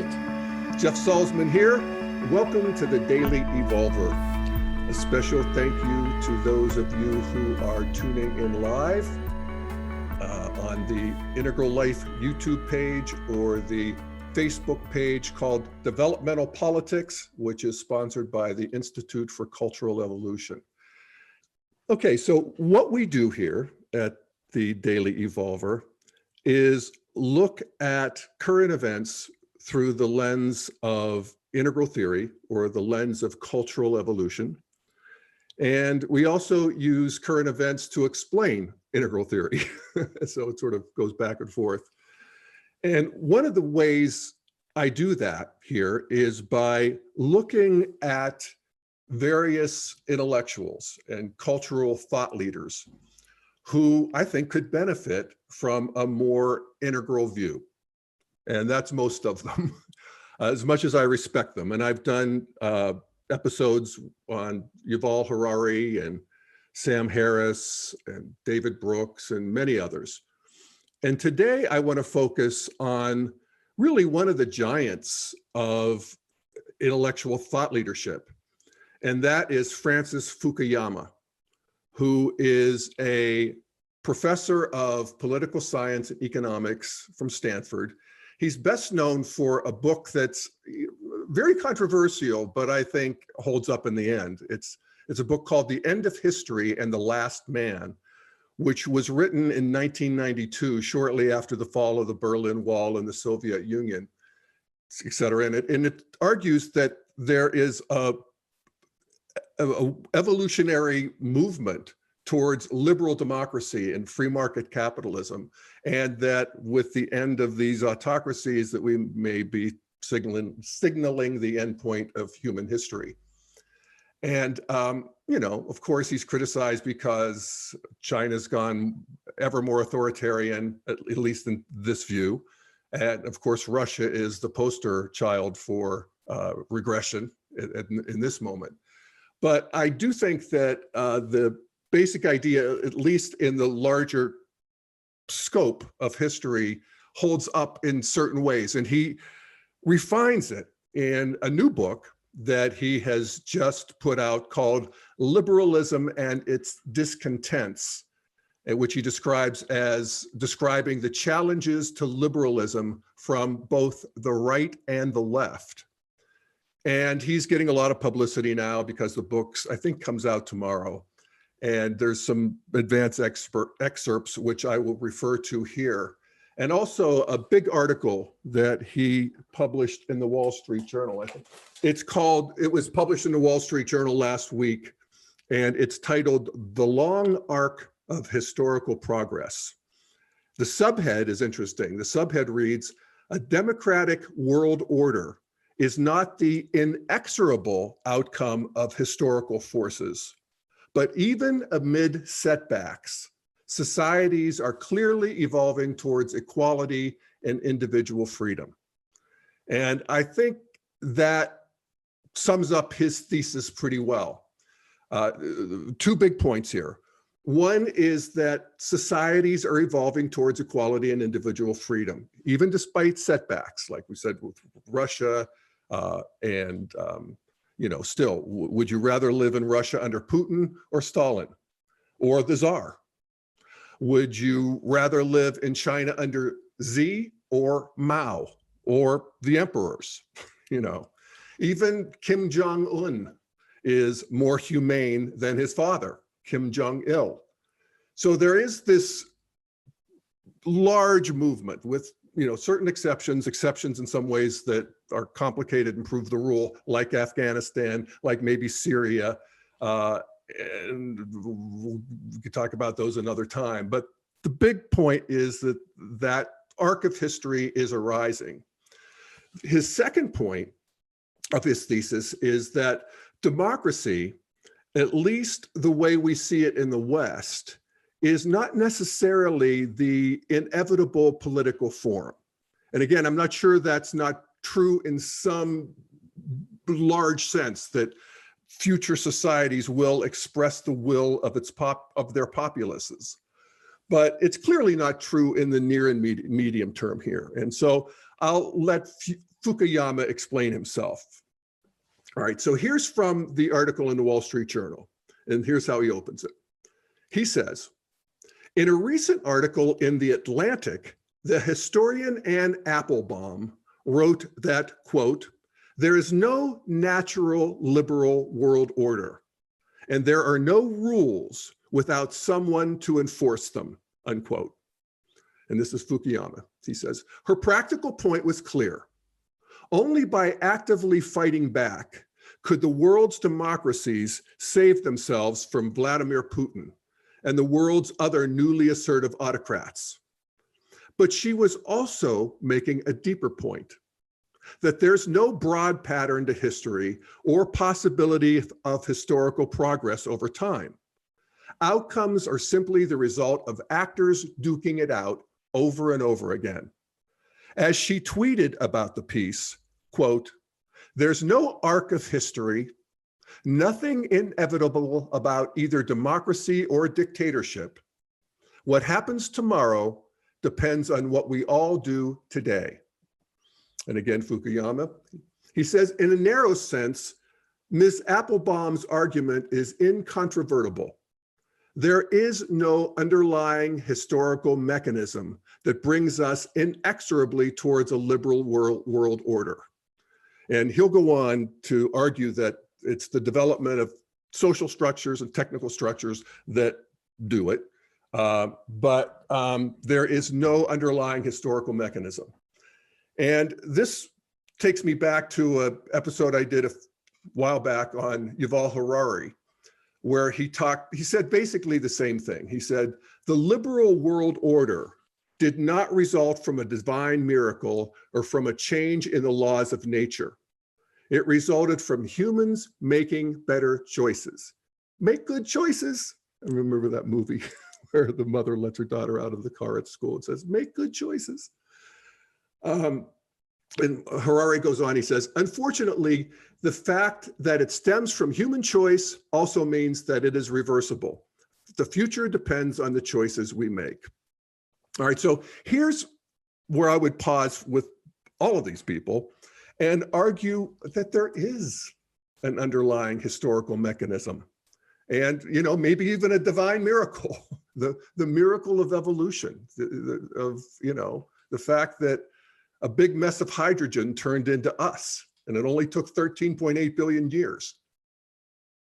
right. Jeff Salzman here. Welcome to the Daily Evolver. A special thank you to those of you who are tuning in live on the Integral Life YouTube page or the Facebook page called Developmental Politics, which is sponsored by the Institute for Cultural Evolution. Okay, so what we do here at the Daily Evolver is look at current events through the lens of integral theory or the lens of cultural evolution. And we also use current events to explain integral theory. So it sort of goes back and forth. And one of the ways I do that here is by looking at various intellectuals and cultural thought leaders who I think could benefit from a more integral view. And that's most of them, as much as I respect them. And I've done episodes on Yuval Harari and Sam Harris and David Brooks and many others. And today I want to focus on really one of the giants of intellectual thought leadership. And that is Francis Fukuyama, who is a professor of political science and economics from Stanford. He's best known for a book that's very controversial, but I think holds up in the end. It's a book called The End of History and the Last Man, which was written in 1992, shortly after the fall of the Berlin Wall and the Soviet Union, et cetera. And it argues that there is a evolutionary movement towards liberal democracy and free market capitalism, and that with the end of these autocracies that we may be signaling the end point of human history. And, of course, he's criticized because China's gone ever more authoritarian, at least in this view. And of course, Russia is the poster child for regression in this moment. But I do think that the basic idea, at least in the larger scope of history, holds up in certain ways. And he refines it in a new book that he has just put out called Liberalism and its Discontents, which he describes as describing the challenges to liberalism from both the right and the left. And he's getting a lot of publicity now because the book, I think, comes out tomorrow. And there's some advanced excerpts, which I will refer to here. And also a big article that he published in the Wall Street Journal. I think it was published in the Wall Street Journal last week, and it's titled The Long Arc of Historical Progress. The subhead is interesting. The subhead reads, "A democratic world order is not the inexorable outcome of historical forces. But even amid setbacks, societies are clearly evolving towards equality and individual freedom." And I think that sums up his thesis pretty well. Two big points here. One is that societies are evolving towards equality and individual freedom, even despite setbacks, like we said with Russia and still, would you rather live in Russia under Putin or Stalin or the Tsar? Would you rather live in China under Xi or Mao or the emperors? Even Kim Jong-un is more humane than his father, Kim Jong-il. So there is this large movement with certain exceptions in some ways that are complicated and prove the rule, like Afghanistan, like maybe Syria, and we could talk about those another time. But the big point is that arc of history is arising. His second point of his thesis is that democracy, at least the way we see it in the West, is not necessarily the inevitable political form. And again, I'm not sure that's not true in some large sense, that future societies will express the will of their populaces. But it's clearly not true in the near and medium term here. And so I'll let Fukuyama explain himself? All right, so here's from the article in the Wall Street Journal, and here's how he opens it. He says, in a recent article in The Atlantic, the historian Anne Applebaum wrote that, quote, there is no natural liberal world order, and there are no rules without someone to enforce them, unquote. And this is Fukuyama. He says, her practical point was clear. Only by actively fighting back could the world's democracies save themselves from Vladimir Putin and the world's other newly assertive autocrats. But she was also making a deeper point, that there's no broad pattern to history or possibility of historical progress over time. Outcomes are simply the result of actors duking it out over and over again. As she tweeted about the piece, quote, there's no arc of history, nothing inevitable about either democracy or dictatorship. What happens tomorrow depends on what we all do today. And again, Fukuyama, he says, in a narrow sense, Ms. Applebaum's argument is incontrovertible. There is no underlying historical mechanism that brings us inexorably towards a liberal world order. And he'll go on to argue that it's the development of social structures and technical structures that do it. But there is no underlying historical mechanism. And this takes me back to an episode I did a while back on Yuval Harari, where he said basically the same thing. He said, the liberal world order did not result from a divine miracle or from a change in the laws of nature. It resulted from humans making better choices. Make good choices. I remember that movie where the mother lets her daughter out of the car at school and says, make good choices. And Harari goes on, he says, unfortunately, the fact that it stems from human choice also means that it is reversible. The future depends on the choices we make. All right, so here's where I would pause with all of these people and argue that there is an underlying historical mechanism and, you know, maybe even a divine miracle, the miracle of evolution, the fact that a big mess of hydrogen turned into us, and it only took 13.8 billion years.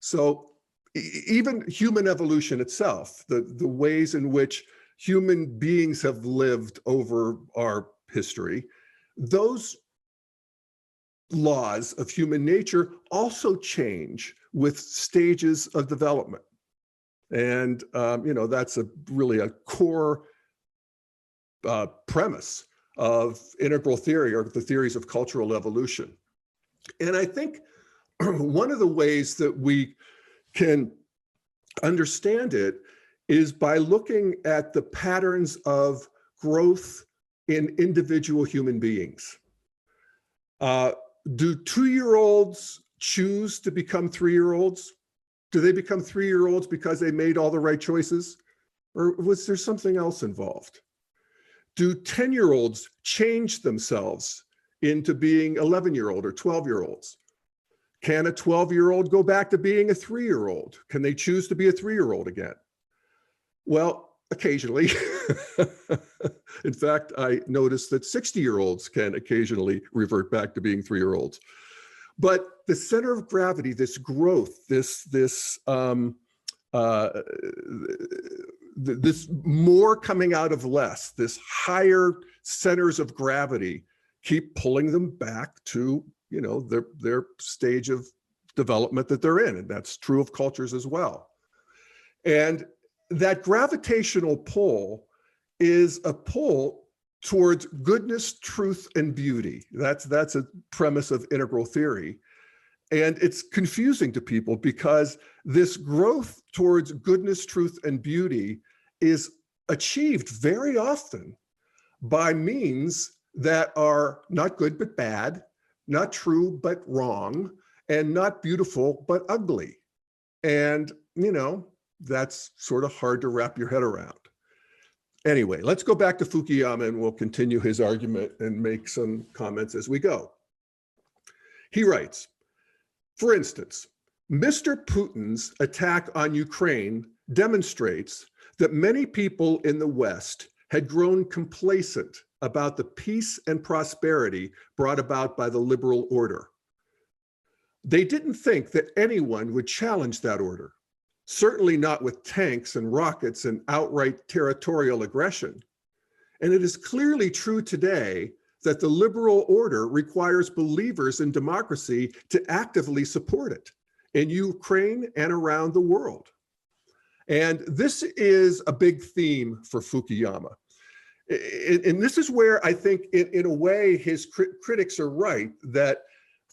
So even human evolution itself, the ways in which human beings have lived over our history, those laws of human nature also change with stages of development. And, that's really a core premise of integral theory, or the theories of cultural evolution. And I think one of the ways that we can understand it is by looking at the patterns of growth in individual human beings. Do 2-year-olds choose to become 3-year-olds? Do they become 3-year-olds because they made all the right choices? Or was there something else involved? Do 10-year-olds change themselves into being 11-year-old or 12-year-olds? Can a 12-year-old go back to being a 3-year-old? Can they choose to be a 3-year-old again? Well, occasionally. In fact, I noticed that 60-year-olds can occasionally revert back to being 3-year-olds. But the center of gravity, this growth, this more coming out of less, this higher centers of gravity keep pulling them back to, their stage of development that they're in. And that's true of cultures as well. And that gravitational pull is a pull towards goodness, truth, and beauty. That's a premise of integral theory. And it's confusing to people because this growth towards goodness, truth, and beauty is achieved very often by means that are not good but bad, not true but wrong, and not beautiful but ugly. And, that's sort of hard to wrap your head around. Anyway, let's go back to Fukuyama and we'll continue his argument and make some comments as we go. He writes, for instance, Mr. Putin's attack on Ukraine demonstrates that many people in the West had grown complacent about the peace and prosperity brought about by the liberal order. They didn't think that anyone would challenge that order, certainly not with tanks and rockets and outright territorial aggression. And it is clearly true today that the liberal order requires believers in democracy to actively support it in Ukraine and around the world. And this is a big theme for Fukuyama. And this is where I think, in a way, his critics are right, that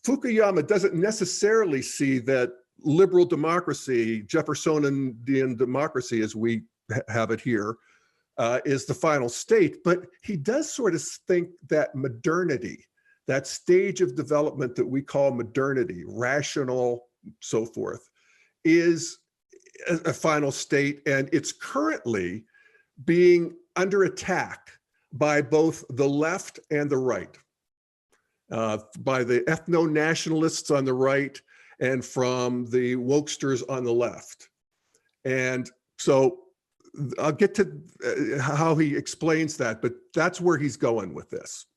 Fukuyama doesn't necessarily see that liberal democracy, Jeffersonian democracy as we have it here, is the final state, but he does sort of think that modernity, that stage of development that we call modernity, rational, so forth, is a final state, and it's currently being under attack by both the left and the right, by the ethno-nationalists on the right and from the wokesters on the left. And so I'll get to how he explains that, but that's where he's going with this.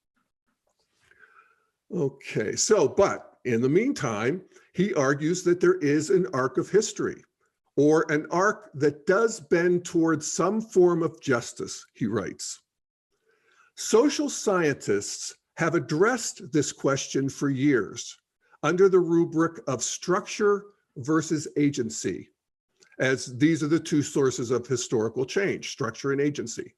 Okay, so, but in the meantime, he argues that there is an arc of history, or an arc that does bend towards some form of justice, he writes. Social scientists have addressed this question for years under the rubric of structure versus agency, as these are the two sources of historical change, structure and agency.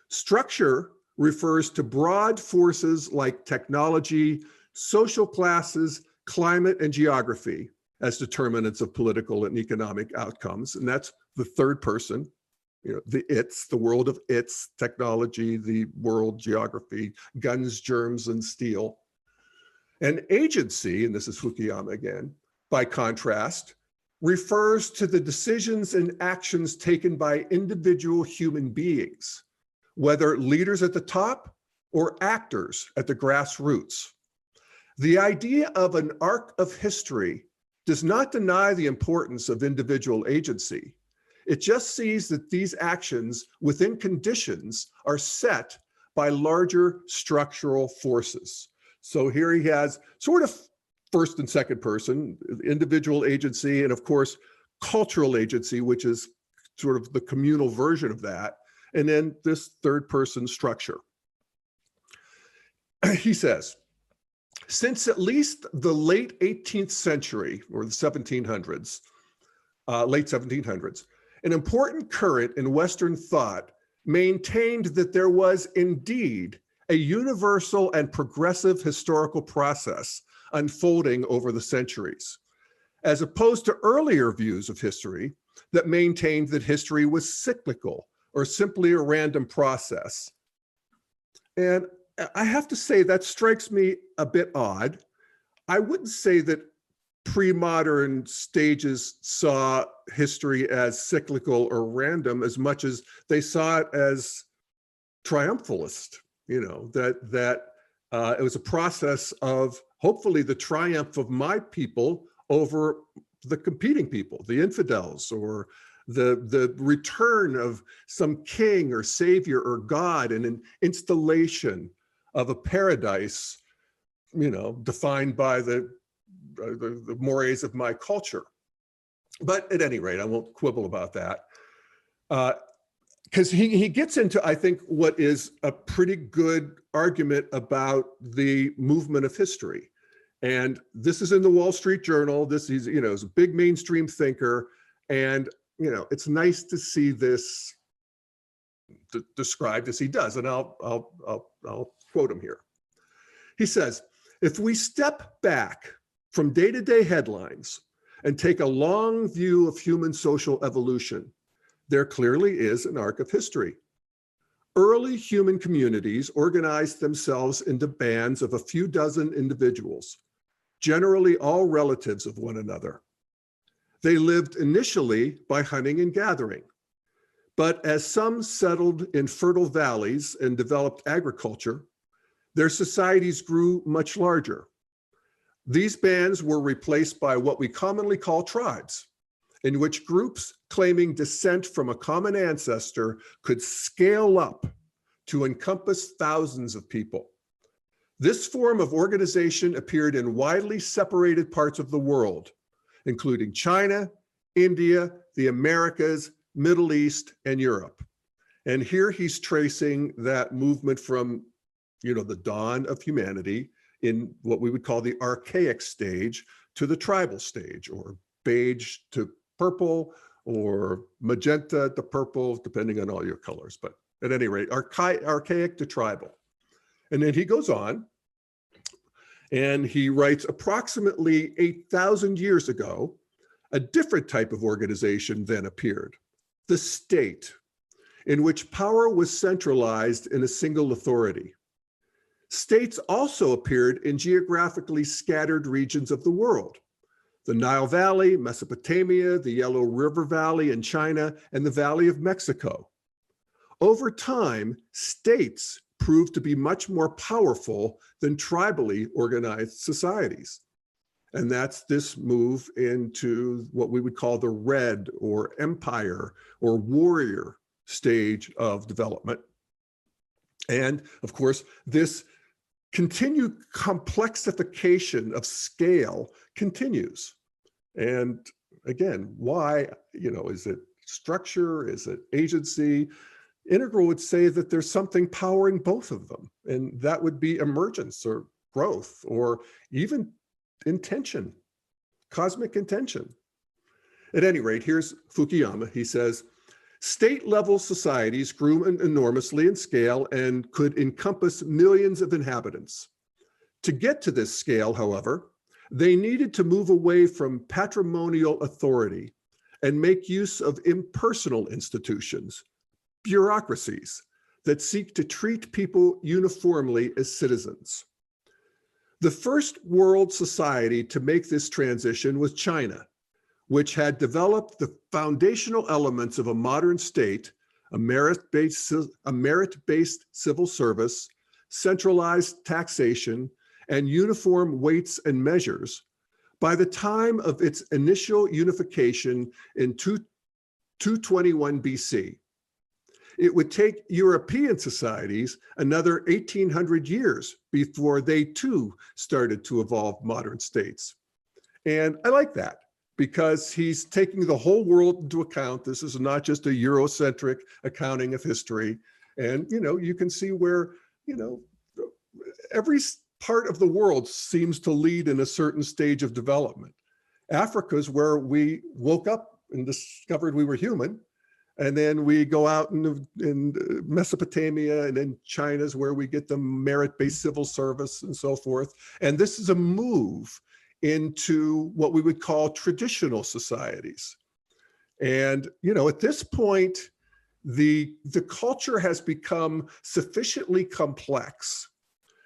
Structure refers to broad forces like technology, social classes, climate, and geography as determinants of political and economic outcomes. And that's the third person, the it's, the world of it's, technology, the world, geography, guns, germs, and steel. And agency, and this is Fukuyama again, by contrast, refers to the decisions and actions taken by individual human beings, whether leaders at the top or actors at the grassroots. The idea of an arc of history does not deny the importance of individual agency. It just sees that these actions within conditions are set by larger structural forces. So here he has sort of first and second person, individual agency, and of course, cultural agency, which is sort of the communal version of that, and then this third person structure. He says, since at least the late 18th century, or the 1700s, late 1700s, an important current in Western thought maintained that there was indeed a universal and progressive historical process unfolding over the centuries, as opposed to earlier views of history that maintained that history was cyclical or simply a random process. And I have to say that strikes me a bit odd. I wouldn't say that pre-modern stages saw history as cyclical or random as much as they saw it as triumphalist, that it was a process of hopefully the triumph of my people over the competing people, the infidels, or the return of some king or savior or God, and an installation of a paradise, defined by the mores of my culture. But at any rate, I won't quibble about that. Because he gets into, I think, what is a pretty good argument about the movement of history. And this is in the Wall Street Journal. This is, is a big mainstream thinker. And, it's nice to see this described as he does. And I'll quote him here. He says, if we step back from day-to-day headlines and take a long view of human social evolution, there clearly is an arc of history. Early human communities organized themselves into bands of a few dozen individuals, generally all relatives of one another. They lived initially by hunting and gathering, but as some settled in fertile valleys and developed agriculture, their societies grew much larger. These bands were replaced by what we commonly call tribes, in which groups claiming descent from a common ancestor could scale up to encompass thousands of people. This form of organization appeared in widely separated parts of the world, including China, India, the Americas, Middle East, and Europe. And here he's tracing that movement from, the dawn of humanity in what we would call the archaic stage to the tribal stage, or beige to purple, or magenta to purple, depending on all your colors. But at any rate, archaic to tribal. And then he goes on and he writes, approximately 8,000 years ago, a different type of organization then appeared, the state, in which power was centralized in a single authority. States also appeared in geographically scattered regions of the world: the Nile Valley, Mesopotamia, the Yellow River Valley in China, and the Valley of Mexico. Over time, states proved to be much more powerful than tribally organized societies. And that's this move into what we would call the red or empire or warrior stage of development. And of course, this continued complexification of scale continues. And again, why, is it structure? Is it agency? Integral would say that there's something powering both of them, and that would be emergence or growth or even intention, cosmic intention. At any rate, here's Fukuyama. He says, state-level societies grew enormously in scale and could encompass millions of inhabitants. To get to this scale, however, they needed to move away from patrimonial authority and make use of impersonal institutions, bureaucracies, that seek to treat people uniformly as citizens. The first world society to make this transition was China, which had developed the foundational elements of a modern state, a merit-based civil service, centralized taxation, and uniform weights and measures by the time of its initial unification in 221 BC. It would take European societies another 1,800 years before they too started to evolve modern states. And I like that, because he's taking the whole world into account. This is not just a Eurocentric accounting of history. And, you can see where, every part of the world seems to lead in a certain stage of development. Africa's where we woke up and discovered we were human. And then we go out in Mesopotamia, and then China's where we get the merit-based civil service and so forth. And this is a move into what we would call traditional societies. And, at this point, the culture has become sufficiently complex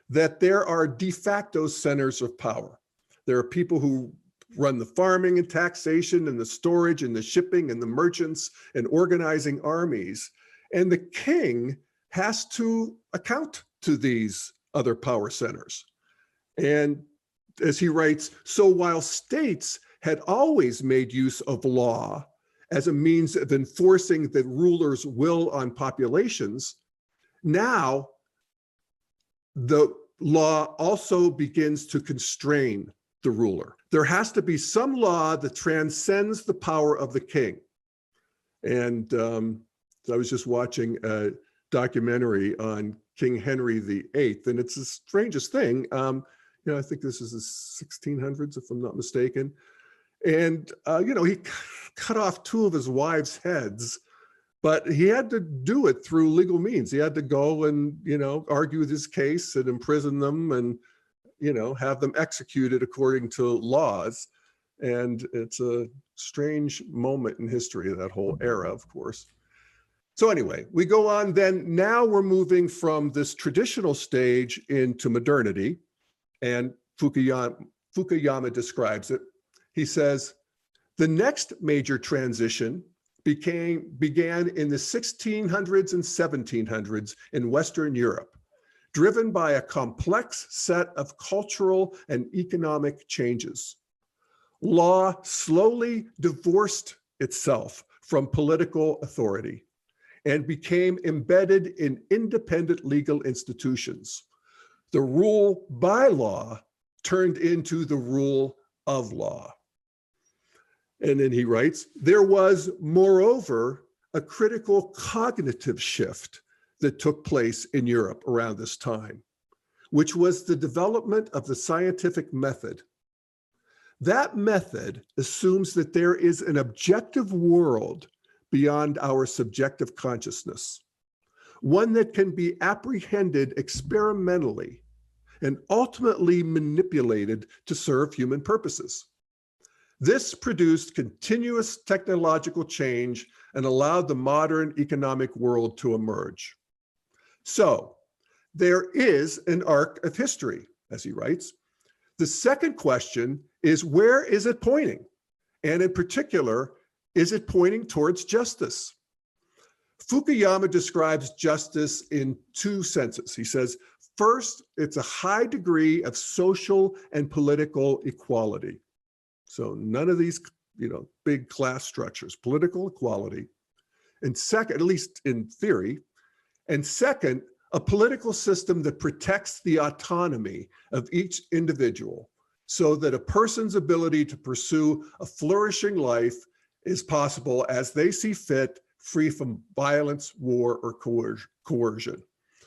that there are de facto centers of power. There are people who run the farming and taxation and the storage and the shipping and the merchants and organizing armies. And the king has to account to these other power centers. And as he writes, so while states had always made use of law as a means of enforcing the ruler's will on populations, now the law also begins to constrain the ruler. There has to be some law that transcends the power of the king. And I was just watching a documentary on King Henry VIII, and it's the strangest thing. I think this is the 1600s, if I'm not mistaken. And, he cut off two of his wives' heads, but he had to do it through legal means. He had to go and, argue his case and imprison them and, have them executed according to laws. And it's a strange moment in history, that whole era, of course. So anyway, we go on then. Now we're moving from this traditional stage into modernity. And Fukuyama describes it. He says, the next major transition began in the 1600s and 1700s in Western Europe, driven by a complex set of cultural and economic changes. Law slowly divorced itself from political authority and became embedded in independent legal institutions. The rule by law turned into the rule of law. And then he writes, there was, moreover, a critical cognitive shift that took place in Europe around this time, which was the development of the scientific method. That method assumes that there is an objective world beyond our subjective consciousness, one that can be apprehended experimentally and ultimately manipulated to serve human purposes. This produced continuous technological change and allowed the modern economic world to emerge. So there is an arc of history, as he writes. The second question is, where is it pointing? And in particular, is it pointing towards justice? Fukuyama describes justice in two senses. He says, first, it's a high degree of social and political equality. So none of these, big class structures, political equality. And second, at least in theory, and second, a political system that protects the autonomy of each individual so that a person's ability to pursue a flourishing life is possible as they see fit, free from violence, war, or coercion.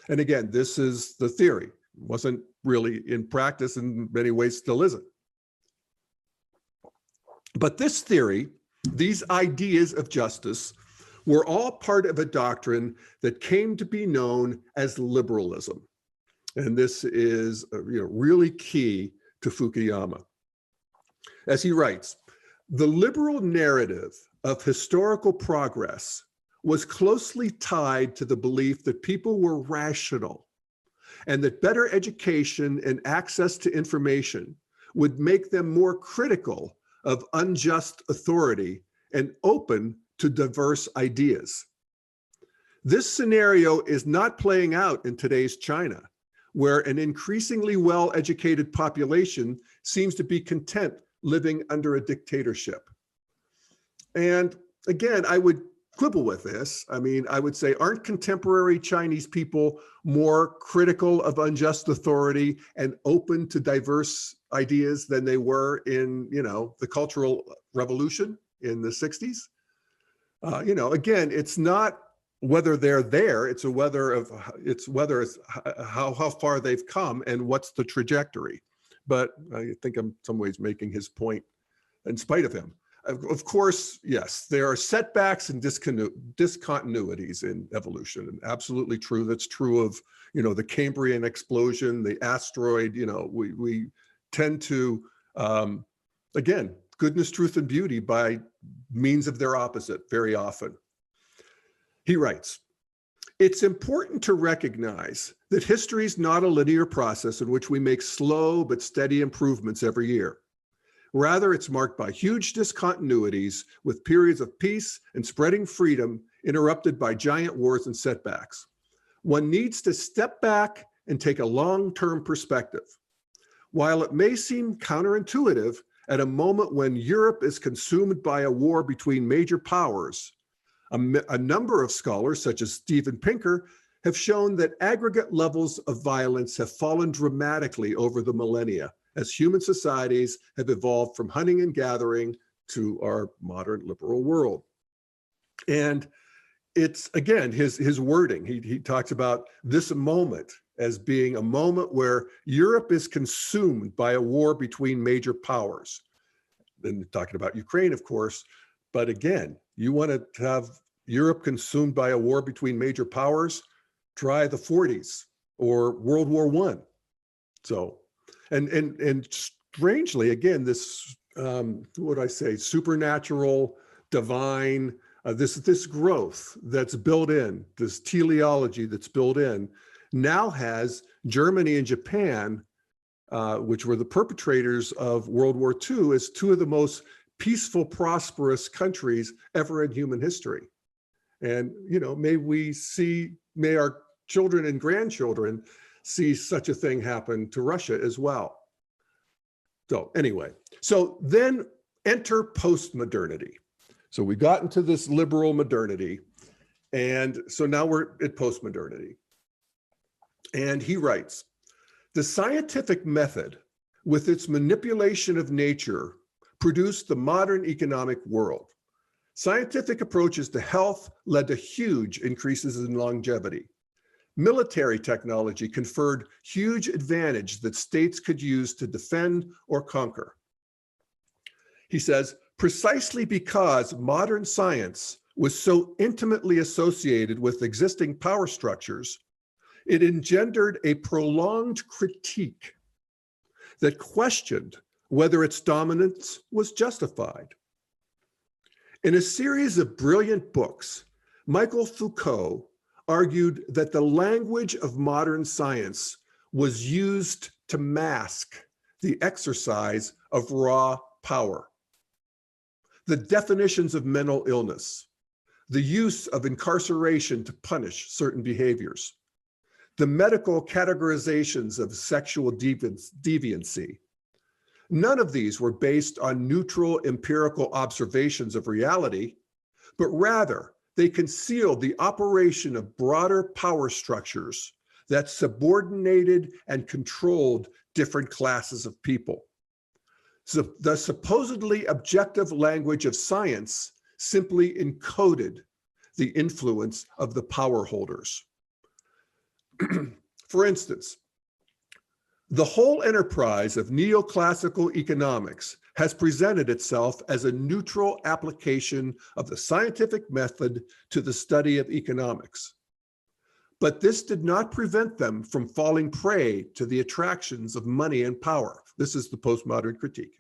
And again, this is the theory. It wasn't really in practice, in many ways still isn't. But this theory, these ideas of justice, were all part of a doctrine that came to be known as liberalism. And this is really key to Fukuyama. As he writes, the liberal narrative of historical progress was closely tied to the belief that people were rational and that better education and access to information would make them more critical of unjust authority and open to diverse ideas. This scenario is not playing out in today's China, where an increasingly well-educated population seems to be content living under a dictatorship. And again, I would quibble with this. I mean, I would say, aren't contemporary Chinese people more critical of unjust authority and open to diverse ideas than they were in, the Cultural Revolution in the 60s? Again, it's not whether they're there, it's how far they've come and what's the trajectory. But I think I'm in some ways making his point in spite of him. Of course, yes, there are setbacks and discontinuities in evolution, and absolutely true. That's true of, the Cambrian explosion, the asteroid. We tend to, again, goodness, truth, and beauty by means of their opposite very often. He writes, it's important to recognize that history is not a linear process in which we make slow but steady improvements every year. Rather, it's marked by huge discontinuities with periods of peace and spreading freedom interrupted by giant wars and setbacks. One needs to step back and take a long-term perspective. While it may seem counterintuitive at a moment when Europe is consumed by a war between major powers, a number of scholars, such as Steven Pinker, have shown that aggregate levels of violence have fallen dramatically over the millennia as human societies have evolved from hunting and gathering to our modern liberal world. And it's, again, his wording. He talks about this moment as being a moment where Europe is consumed by a war between major powers. Then talking about Ukraine, of course, but again, you want to have Europe consumed by a war between major powers, try the 40s or World War I. So, and strangely, again, this, what would I say, supernatural, divine, this growth that's built in, this teleology that's built in, now has Germany and Japan, which were the perpetrators of World War II, as two of the most peaceful, prosperous countries ever in human history. And, may our children and grandchildren see such a thing happen to Russia as well. So anyway, so then enter postmodernity. So we got into this liberal modernity, and so now we're at postmodernity. And he writes, the scientific method with its manipulation of nature produced the modern economic world. Scientific approaches to health led to huge increases in longevity. Military technology conferred huge advantage that states could use to defend or conquer. He says, precisely because modern science was so intimately associated with existing power structures, it engendered a prolonged critique that questioned whether its dominance was justified. In a series of brilliant books, Michel Foucault argued that the language of modern science was used to mask the exercise of raw power. The definitions of mental illness, the use of incarceration to punish certain behaviors, the medical categorizations of sexual deviancy. None of these were based on neutral empirical observations of reality, but rather they concealed the operation of broader power structures that subordinated and controlled different classes of people. So the supposedly objective language of science simply encoded the influence of the power holders. For instance, the whole enterprise of neoclassical economics has presented itself as a neutral application of the scientific method to the study of economics. But this did not prevent them from falling prey to the attractions of money and power. This is the postmodern critique.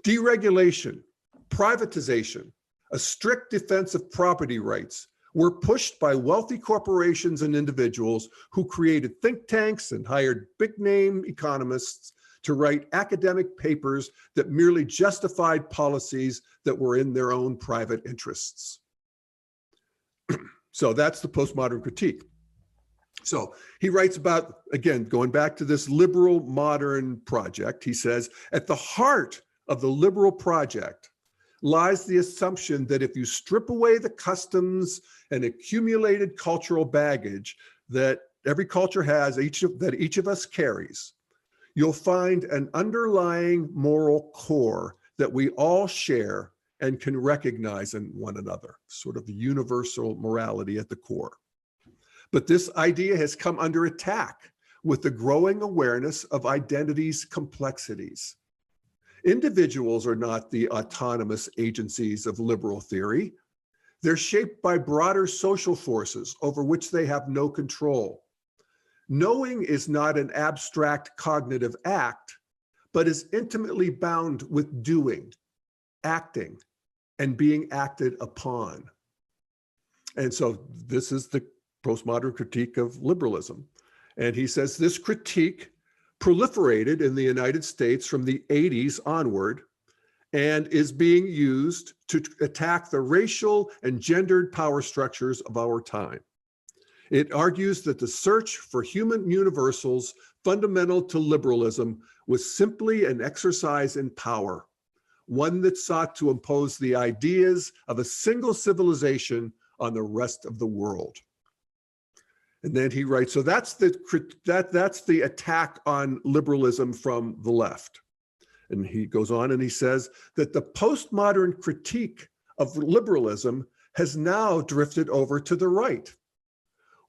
Deregulation, privatization, a strict defense of property rights were pushed by wealthy corporations and individuals who created think tanks and hired big-name economists to write academic papers that merely justified policies that were in their own private interests. So that's the postmodern critique. So he writes about, again, going back to this liberal modern project, he says, at the heart of the liberal project lies the assumption that if you strip away the customs and accumulated cultural baggage that every culture has, that each of us carries, you'll find an underlying moral core that we all share and can recognize in one another, sort of universal morality at the core. But this idea has come under attack with the growing awareness of identity's complexities. Individuals are not the autonomous agencies of liberal theory. They're shaped by broader social forces over which they have no control. Knowing is not an abstract cognitive act, but is intimately bound with doing, acting, and being acted upon. And so this is the postmodern critique of liberalism. And he says this critique proliferated in the United States from the 80s onward and is being used to attack the racial and gendered power structures of our time. It argues that the search for human universals fundamental to liberalism was simply an exercise in power, one that sought to impose the ideas of a single civilization on the rest of the world. And then he writes, so that's the attack on liberalism from the left. And he goes on and he says that the postmodern critique of liberalism has now drifted over to the right.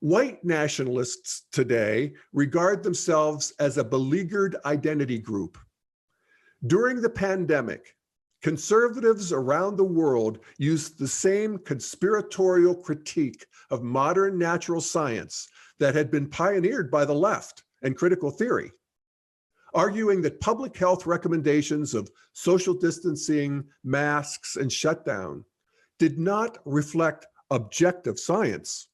White nationalists today regard themselves as a beleaguered identity group. During the pandemic, conservatives around the world used the same conspiratorial critique of modern natural science that had been pioneered by the left and critical theory, arguing that public health recommendations of social distancing, masks, and shutdown did not reflect objective science,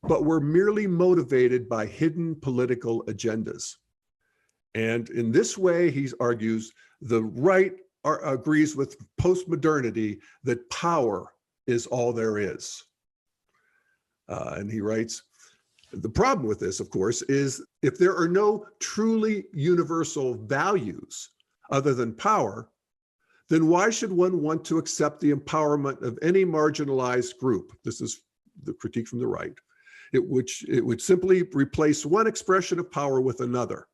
but were merely motivated by hidden political agendas. And in this way, he argues, the right agrees with postmodernity that power is all there is. And he writes, The problem with this, of course, is if there are no truly universal values other than power, then why should one want to accept the empowerment of any marginalized group? This is the critique from the right. It would simply replace one expression of power with another.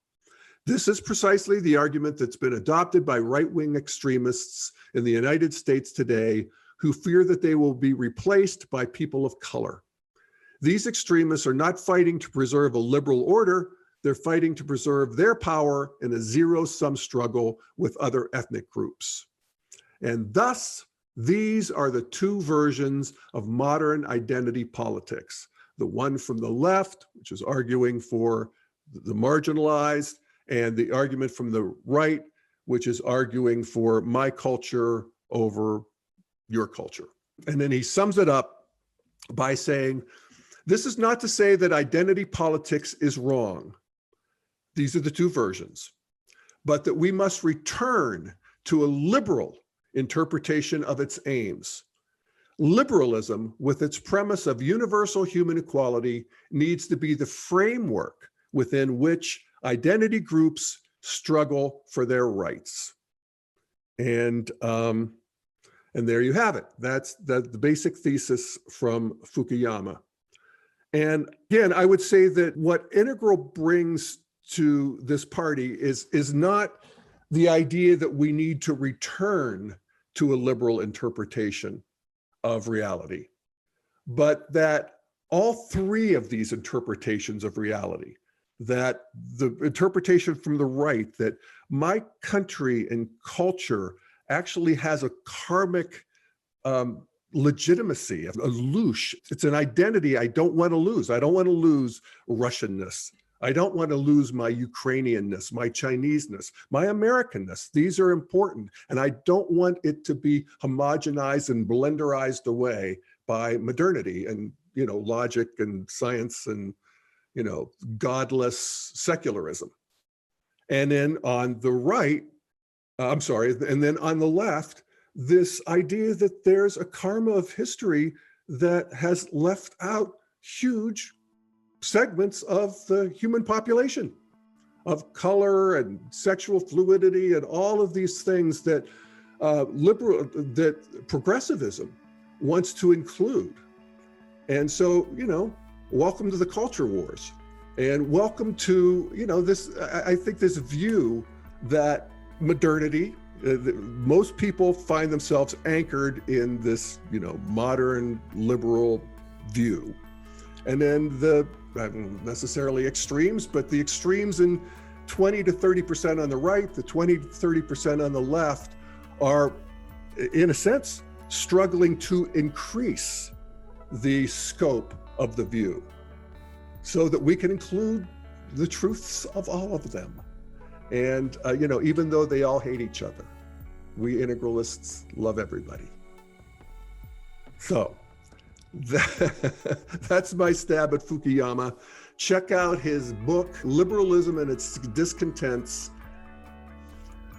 This is precisely the argument that's been adopted by right-wing extremists in the United States today who fear that they will be replaced by people of color. These extremists are not fighting to preserve a liberal order, they're fighting to preserve their power in a zero-sum struggle with other ethnic groups. And thus, these are the two versions of modern identity politics. The one from the left, which is arguing for the marginalized, and the argument from the right, which is arguing for my culture over your culture. And then he sums it up by saying, this is not to say that identity politics is wrong. These are the two versions, but that we must return to a liberal interpretation of its aims. Liberalism, with its premise of universal human equality, needs to be the framework within which identity groups struggle for their rights. And there you have it. That's the basic thesis from Fukuyama. And again, I would say that what Integral brings to this party is not the idea that we need to return to a liberal interpretation of reality, but that all three of these interpretations of reality, that the interpretation from the right, that my country and culture actually has a karmic legitimacy, a louche. It's an identity I don't want to lose. I don't want to lose Russianness. I don't want to lose my Ukrainianness, my Chineseness, my Americanness. These are important. And I don't want it to be homogenized and blenderized away by modernity and, logic and science and, godless secularism. And then on the right, and then on the left, this idea that there's a karma of history that has left out huge segments of the human population, of color and sexual fluidity and all of these things that that progressivism wants to include. And so, welcome to the culture wars, and welcome to, this, I think this view that modernity, most people find themselves anchored in this, modern liberal view. And then not necessarily extremes, but the extremes in 20 to 30% on the right, the 20 to 30% on the left are, in a sense, struggling to increase the scope of the view so that we can include the truths of all of them. And, even though they all hate each other, we integralists love everybody. So that's my stab at Fukuyama. Check out his book, Liberalism and Its Discontents.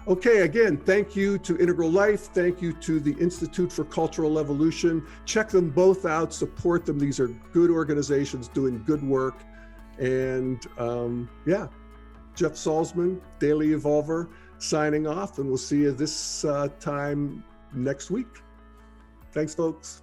Okay, again, thank you to Integral Life. Thank you to the Institute for Cultural Evolution. Check them both out, support them. These are good organizations doing good work. And Jeff Salzman, Daily Evolver, signing off, and we'll see you this time next week. Thanks, folks.